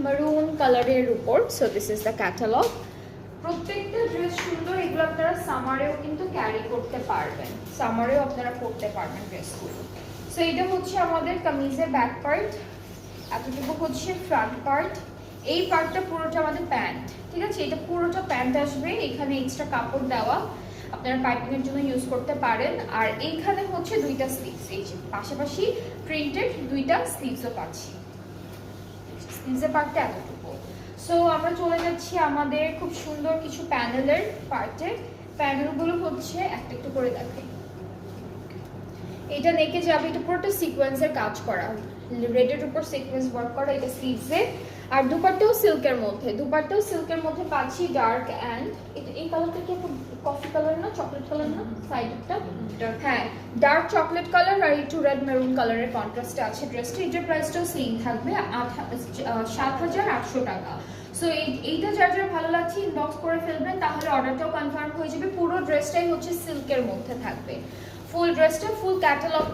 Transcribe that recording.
maroon কালারের উপর। So this is the catalogue. প্রত্যেকটা ড্রেস সুন্দর, এগুলো আপনারা সামারেও কিন্তু ক্যারি করতে পারবেন, সামারেও আপনারা পরতে পারবেন ড্রেসগুলো। সো এটা হচ্ছে আমাদের কামিজের ব্যাক পার্ট, এতটুকু হচ্ছে ফ্রন্ট পার্ট। এই পার্টটা পুরোটা আমাদের প্যান্ট, ঠিক আছে, এটা পুরোটা প্যান্ট আসবে, এখানে এক্সট্রা কাপড় দেওয়া, আপনারা পাইপিং এর জন্য ইউজ করতে পারেন। আর এইখানে হচ্ছে দুইটা স্লিভস, এই যে পাশাপাশি প্রিন্টেড দুইটা স্লিভসও পাচ্ছি, স্লিভসের পার্টটা এতটুকু। সো আমরা চলে যাচ্ছি আমাদের খুব সুন্দর কিছু প্যানেলের পার্টে। প্যানেলগুলো হচ্ছে একটা একটু করে দেখাই। এটা নেকে যাবে, এটা পুরোটা সিকোয়েন্সের কাজ করা, রেডের উপর সিকোয়েন্স ওয়ার্ক করা, এটা স্লিভসে। আর দুপাট্টাও সিল্কের মধ্যে, দুপাট্টাও সিল্কের মধ্যে পাচ্ছি ডার্ক অ্যান্ড এই কালারটা কি একটু কফি কালার না চকলেট কালার না সাইডটা, হ্যাঁ ডার্ক চকলেট কালার আর একটু রেড মেরুন কালারের কন্ট্রাস্টে আছে ড্রেসটা। এটার প্রাইসটাও সেম থাকবে 7,800 টাকা। সো এইটা যার যার ভালো লাগছে ইনবক্স করে ফেলবেন, তাহলে অর্ডারটাও কনফার্ম হয়ে যাবে। পুরো ড্রেসটাই হচ্ছে সিল্কের মধ্যে থাকবে, ফুল ড্রেসটা ফুল ক্যাটালগটা